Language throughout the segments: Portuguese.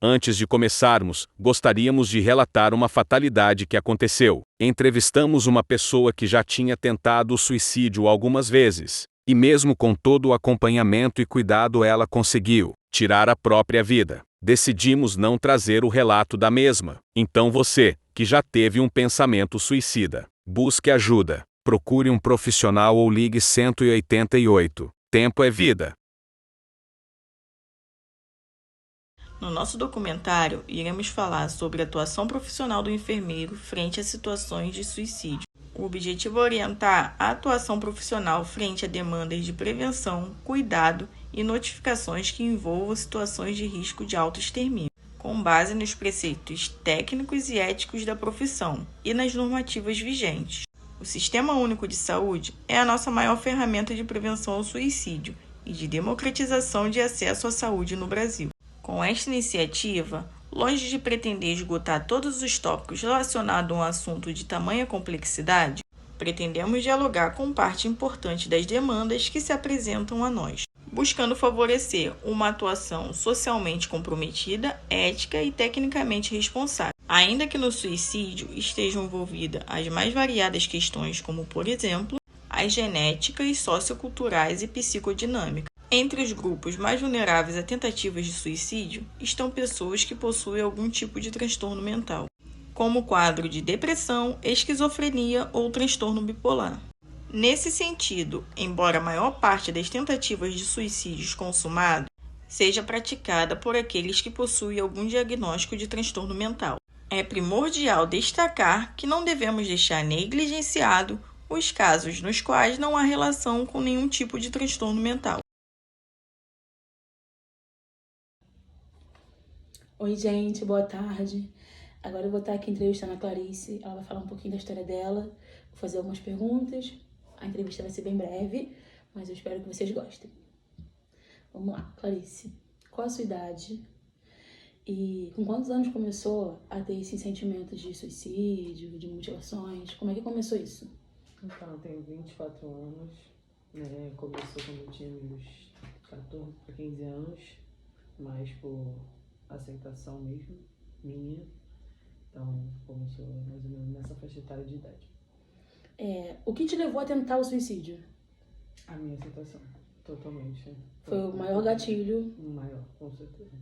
Antes de começarmos, gostaríamos de relatar uma fatalidade que aconteceu. Entrevistamos uma pessoa que já tinha tentado o suicídio algumas vezes, e mesmo com todo o acompanhamento e cuidado ela conseguiu tirar a própria vida. Decidimos não trazer o relato da mesma. Então você, que já teve um pensamento suicida, busque ajuda, procure um profissional ou ligue 188. Tempo é vida. No nosso documentário, iremos falar sobre a atuação profissional do enfermeiro frente a situações de suicídio. O objetivo é orientar a atuação profissional frente a demandas de prevenção, cuidado e notificações que envolvam situações de risco de autoextermínio, com base nos preceitos técnicos e éticos da profissão e nas normativas vigentes. O Sistema Único de Saúde é a nossa maior ferramenta de prevenção ao suicídio e de democratização de acesso à saúde no Brasil. Com esta iniciativa, longe de pretender esgotar todos os tópicos relacionados a um assunto de tamanha complexidade, pretendemos dialogar com parte importante das demandas que se apresentam a nós, buscando favorecer uma atuação socialmente comprometida, ética e tecnicamente responsável. Ainda que no suicídio estejam envolvidas as mais variadas questões, como, por exemplo, as genéticas, socioculturais e psicodinâmicas. Entre os grupos mais vulneráveis a tentativas de suicídio estão pessoas que possuem algum tipo de transtorno mental, como o quadro de depressão, esquizofrenia ou transtorno bipolar. Nesse sentido, embora a maior parte das tentativas de suicídios consumados seja praticada por aqueles que possuem algum diagnóstico de transtorno mental, é primordial destacar que não devemos deixar negligenciado os casos nos quais não há relação com nenhum tipo de transtorno mental. Oi, gente, boa tarde. Agora eu vou estar aqui entrevistando a Clarice. Ela vai falar um pouquinho da história dela, vou fazer algumas perguntas. A entrevista vai ser bem breve, mas eu espero que vocês gostem. Vamos lá, Clarice. Qual a sua idade? E com quantos anos começou a ter esses sentimentos de suicídio, de mutilações? Como é que começou isso? Então, eu tenho 24 anos, né? Começou quando eu tinha meus 14 para 15 anos, mas por aceitação mesmo, minha. Então, começou mais ou menos nessa faixa etária de idade. O que te levou a tentar o suicídio? A minha aceitação, totalmente. Foi o maior gatilho? O maior, com certeza.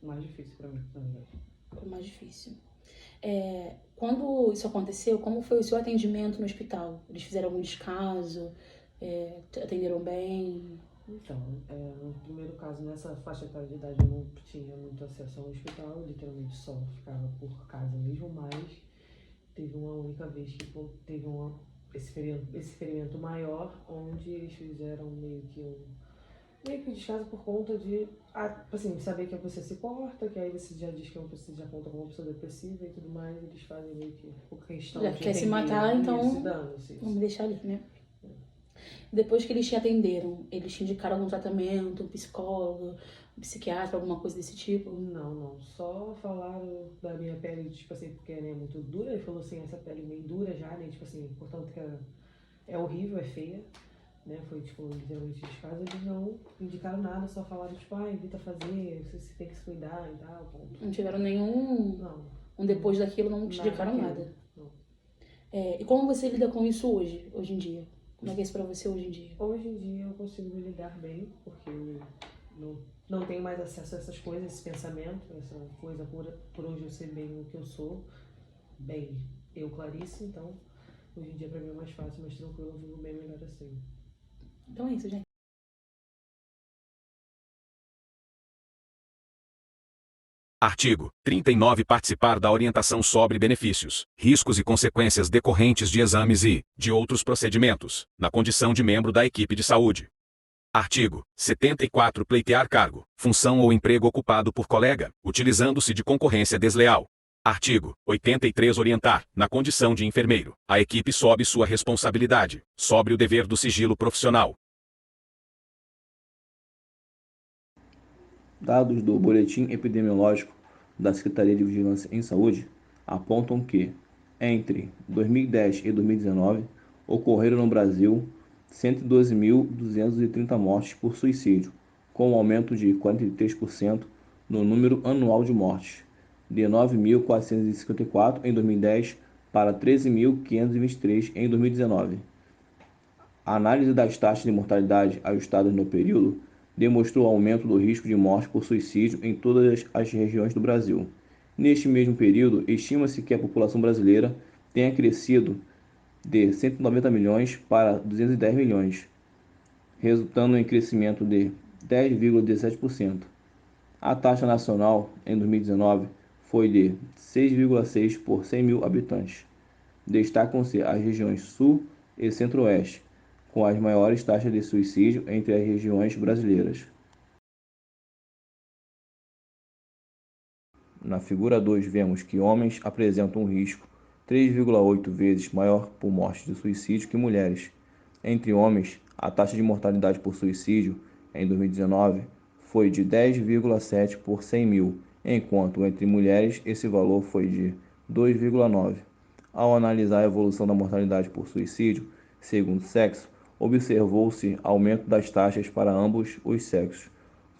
O mais difícil para mim, na verdade. Foi o mais difícil. Quando isso aconteceu, como foi o seu atendimento no hospital? Eles fizeram algum descaso? Te atenderam bem? Então, no primeiro caso, nessa faixa etária de idade, eu não tinha muito acesso ao hospital, eu literalmente só ficava por casa mesmo, mas teve uma única vez que teve esse ferimento maior, onde eles fizeram meio que descaso por conta de, assim, saber que você se porta, que aí você já diz que você já conta como uma pessoa depressiva e tudo mais, eles fazem meio que por questão Já de quer se matar, então dane-se. vamos deixar ali, né? Depois que eles te atenderam, eles te indicaram algum tratamento, um psicólogo, um psiquiatra, alguma coisa desse tipo? Não. Só falaram da minha pele, tipo assim, porque ela é muito dura. Ele falou assim, essa pele meio dura já, né? Tipo assim, portanto que é horrível, é feia, né? Foi, tipo, literalmente descaso. Eles não indicaram nada, só falaram, tipo, evita fazer, você tem que se cuidar e tal, ponto. Não tiveram nenhum... Não. Depois daquilo, não te indicaram nada? Não. E como você lida com isso hoje em dia? Como é que é isso pra você hoje em dia? Hoje em dia eu consigo me lidar bem, porque eu não tenho mais acesso a essas coisas, esse pensamento, essa coisa por hoje eu sei bem o que eu sou, bem eu, Clarice, então hoje em dia pra mim é mais fácil, mais tranquilo, eu vivo bem melhor assim. Então é isso, gente. Artigo 39. Participar da orientação sobre benefícios, riscos e consequências decorrentes de exames e, de outros procedimentos, na condição de membro da equipe de saúde. Artigo 74. Pleitear cargo, função ou emprego ocupado por colega, utilizando-se de concorrência desleal. Artigo 83. Orientar, na condição de enfermeiro, a equipe sob sua responsabilidade, sobre o dever do sigilo profissional. Dados do Boletim Epidemiológico da Secretaria de Vigilância em Saúde apontam que, entre 2010 e 2019, ocorreram no Brasil 112.230 mortes por suicídio, com um aumento de 43% no número anual de mortes, de 9.454 em 2010 para 13.523 em 2019. A análise das taxas de mortalidade ajustadas no período demonstrou aumento do risco de morte por suicídio em todas as regiões do Brasil. Neste mesmo período, estima-se que a população brasileira tenha crescido de 190 milhões para 210 milhões, resultando em crescimento de 10,17%. A taxa nacional em 2019 foi de 6,6 por 100 mil habitantes. Destacam-se as regiões Sul e Centro-Oeste, com as maiores taxas de suicídio entre as regiões brasileiras. Na figura 2, vemos que homens apresentam um risco 3,8 vezes maior por morte de suicídio que mulheres. Entre homens, a taxa de mortalidade por suicídio em 2019 foi de 10,7 por 100 mil, enquanto entre mulheres esse valor foi de 2,9. Ao analisar a evolução da mortalidade por suicídio, segundo sexo, observou-se aumento das taxas para ambos os sexos,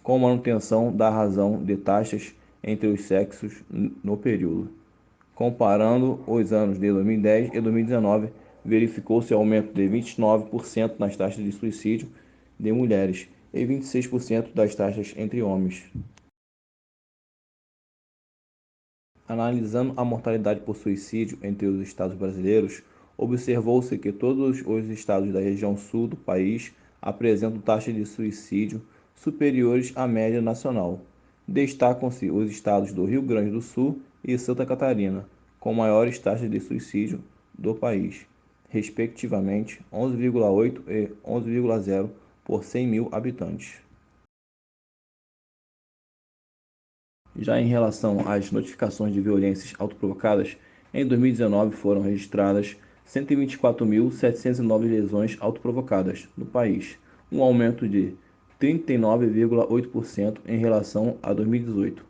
com manutenção da razão de taxas entre os sexos no período. Comparando os anos de 2010 e 2019, verificou-se aumento de 29% nas taxas de suicídio de mulheres e 26% das taxas entre homens. Analisando a mortalidade por suicídio entre os estados brasileiros, observou-se que todos os estados da região sul do país apresentam taxas de suicídio superiores à média nacional. Destacam-se os estados do Rio Grande do Sul e Santa Catarina, com maiores taxas de suicídio do país, respectivamente 11,8 e 11,0 por 100 mil habitantes. Já em relação às notificações de violências autoprovocadas, em 2019 foram registradas 124.709 lesões autoprovocadas no país, um aumento de 39,8% em relação a 2018.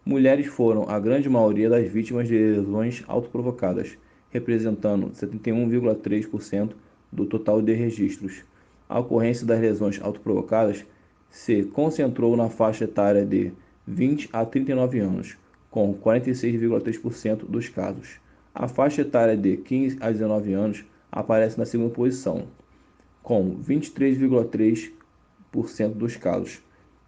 Mulheres foram a grande maioria das vítimas de lesões autoprovocadas, representando 71,3% do total de registros. A ocorrência das lesões autoprovocadas se concentrou na faixa etária de 20 a 39 anos, com 46,3% dos casos. A faixa etária de 15 a 19 anos aparece na segunda posição, com 23,3% dos casos.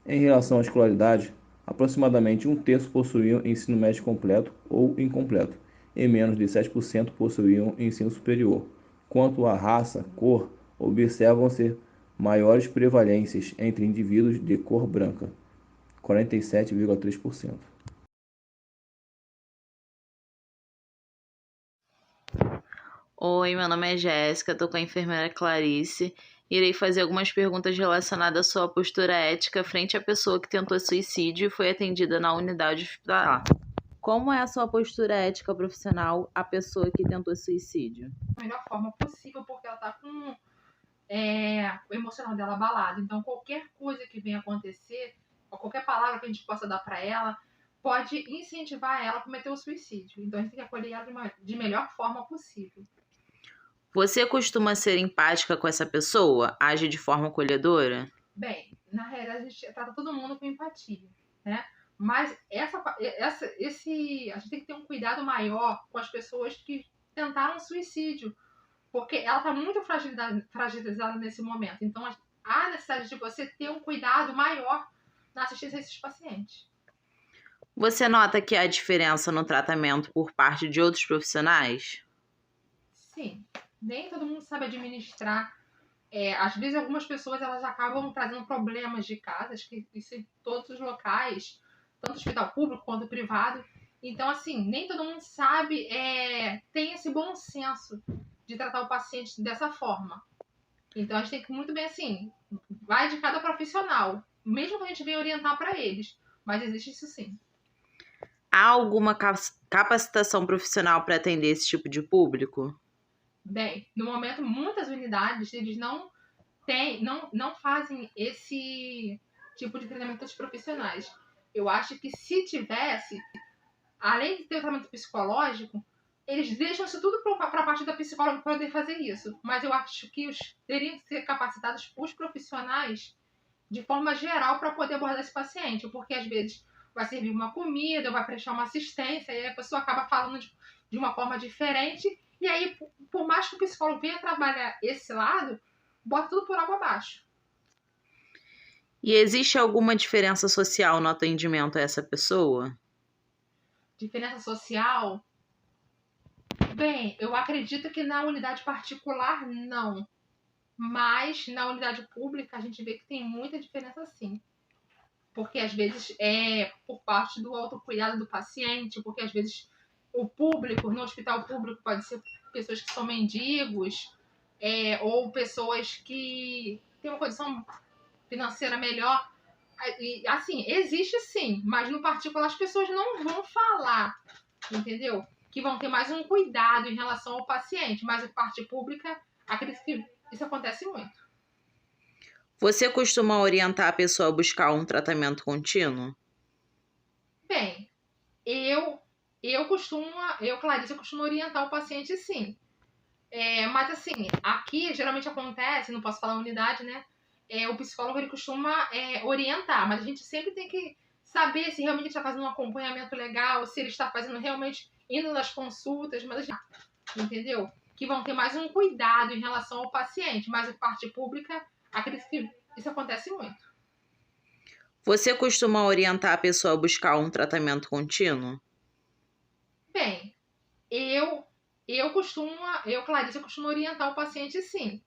Em relação à escolaridade, aproximadamente um terço possuíam ensino médio completo ou incompleto, e menos de 7% possuíam ensino superior. Quanto à raça, cor, observam-se maiores prevalências entre indivíduos de cor branca, 47,3%. Oi, meu nome é Jéssica, estou com a enfermeira Clarice. Irei fazer algumas perguntas relacionadas à sua postura ética frente à pessoa que tentou suicídio e foi atendida na unidade hospitalar. Como é a sua postura ética profissional à pessoa que tentou suicídio? Da melhor forma possível, porque ela está com o emocional dela abalado. Então, qualquer coisa que venha acontecer, ou qualquer palavra que a gente possa dar para ela, pode incentivar ela a cometer o suicídio. Então, a gente tem que acolher ela de melhor forma possível. Você costuma ser empática com essa pessoa? Age de forma acolhedora? Bem, na realidade, a gente trata todo mundo com empatia, né? Mas a gente tem que ter um cuidado maior com as pessoas que tentaram suicídio, porque ela está muito fragilizada nesse momento. Então, há necessidade de você ter um cuidado maior na assistência a esses pacientes. Você nota que há diferença no tratamento por parte de outros profissionais? Sim, nem todo mundo sabe administrar. Às vezes, algumas pessoas elas acabam trazendo problemas de casa, que isso em todos os locais, tanto hospital público quanto privado. Então, assim, nem todo mundo sabe, tem esse bom senso de tratar o paciente dessa forma. Então, a gente tem que muito bem, assim, vai de cada profissional, mesmo que a gente venha orientar para eles, mas existe isso sim. Há alguma capacitação profissional para atender esse tipo de público? Bem, no momento, muitas unidades, eles não fazem esse tipo de treinamento aos profissionais. Eu acho que se tivesse, além de ter o tratamento psicológico, eles deixam isso tudo para a parte da psicóloga poder fazer isso. Mas eu acho que teriam que ser capacitados os profissionais de forma geral para poder abordar esse paciente. Porque, às vezes, vai servir uma comida, ou vai prestar uma assistência, e aí a pessoa acaba falando de uma forma diferente, e aí, por mais que o psicólogo venha trabalhar esse lado, bota tudo por água abaixo. E existe alguma diferença social no atendimento a essa pessoa? Diferença social? Bem, eu acredito que na unidade particular, não. Mas na unidade pública, a gente vê que tem muita diferença sim. Porque às vezes é por parte do autocuidado do paciente, porque às vezes o público, no hospital público, pode ser pessoas que são mendigos, ou pessoas que têm uma condição financeira melhor. E, assim, existe sim, mas no particular as pessoas não vão falar, entendeu? Que vão ter mais um cuidado em relação ao paciente, mas a parte pública, acredito que isso acontece muito. Você costuma orientar a pessoa a buscar um tratamento contínuo? Bem, Clarice, eu costumo orientar o paciente sim. Mas assim, aqui geralmente acontece, não posso falar unidade, né? O psicólogo ele costuma orientar, mas a gente sempre tem que saber se realmente ele está fazendo um acompanhamento legal, se ele está fazendo realmente indo nas consultas, mas a gente, entendeu? Que vão ter mais um cuidado em relação ao paciente, mas a parte pública, acredito que isso acontece muito. Você costuma orientar a pessoa a buscar um tratamento contínuo? Bem, Clarice, eu costumo orientar o paciente sim.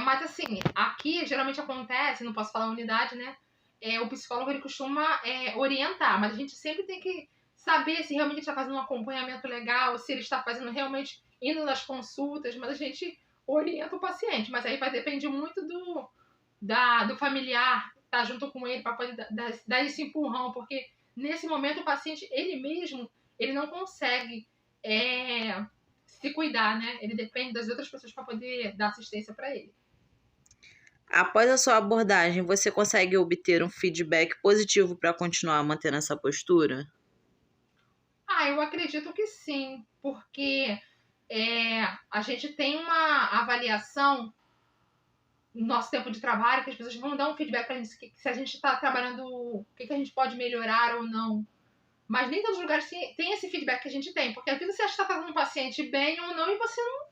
Mas assim, aqui geralmente acontece, não posso falar unidade, né? O psicólogo ele costuma orientar, mas a gente sempre tem que saber se realmente ele está fazendo um acompanhamento legal, se ele está fazendo realmente indo nas consultas, mas a gente orienta o paciente, mas aí vai depender muito do familiar estar junto com ele para poder dar esse empurrão, porque nesse momento o paciente, ele mesmo, ele não consegue se cuidar, né? Ele depende das outras pessoas para poder dar assistência para ele. Após a sua abordagem, você consegue obter um feedback positivo para continuar mantendo essa postura? Eu acredito que sim, porque a gente tem uma avaliação no nosso tempo de trabalho, que as pessoas vão dar um feedback pra gente se a gente está trabalhando, o que a gente pode melhorar ou não. Mas nem todos os lugares tem esse feedback que a gente tem, porque às vezes você acha que está fazendo um paciente bem ou não, e você não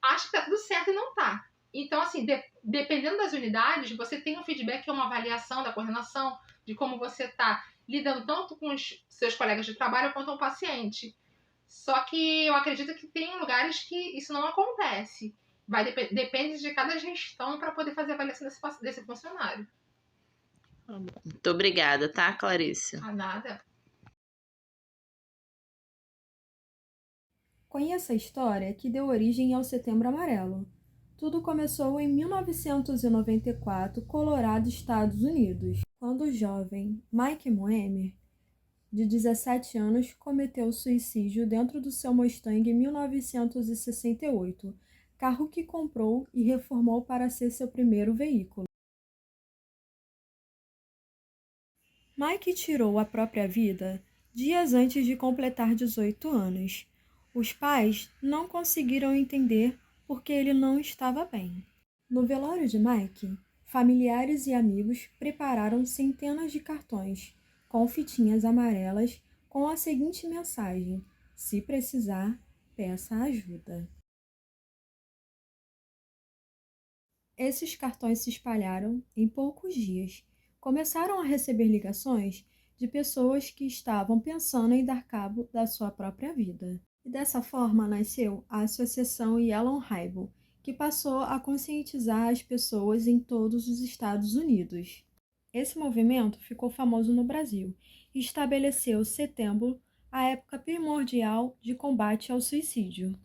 acha que está tudo certo e não está. Então, assim, dependendo das unidades, você tem um feedback que é uma avaliação da coordenação, de como você está lidando tanto com os seus colegas de trabalho quanto com o paciente. Só que eu acredito que tem lugares que isso não acontece. Depende de cada gestão para poder fazer a avaliação desse funcionário. Muito obrigada, tá, Clarice? Nada. Conheça a história que deu origem ao Setembro Amarelo. Tudo começou em 1994, Colorado, Estados Unidos, quando o jovem Mike Moemer, de 17 anos, cometeu suicídio dentro do seu Mustang em 1968, carro que comprou e reformou para ser seu primeiro veículo. Mike tirou a própria vida dias antes de completar 18 anos. Os pais não conseguiram entender porque ele não estava bem. No velório de Mike, familiares e amigos prepararam centenas de cartões com fitinhas amarelas com a seguinte mensagem: se precisar, peça ajuda. Esses cartões se espalharam em poucos dias. Começaram a receber ligações de pessoas que estavam pensando em dar cabo da sua própria vida. E dessa forma nasceu a Associação Yellow Ribbon, que passou a conscientizar as pessoas em todos os Estados Unidos. Esse movimento ficou famoso no Brasil e estabeleceu setembro a época primordial de combate ao suicídio.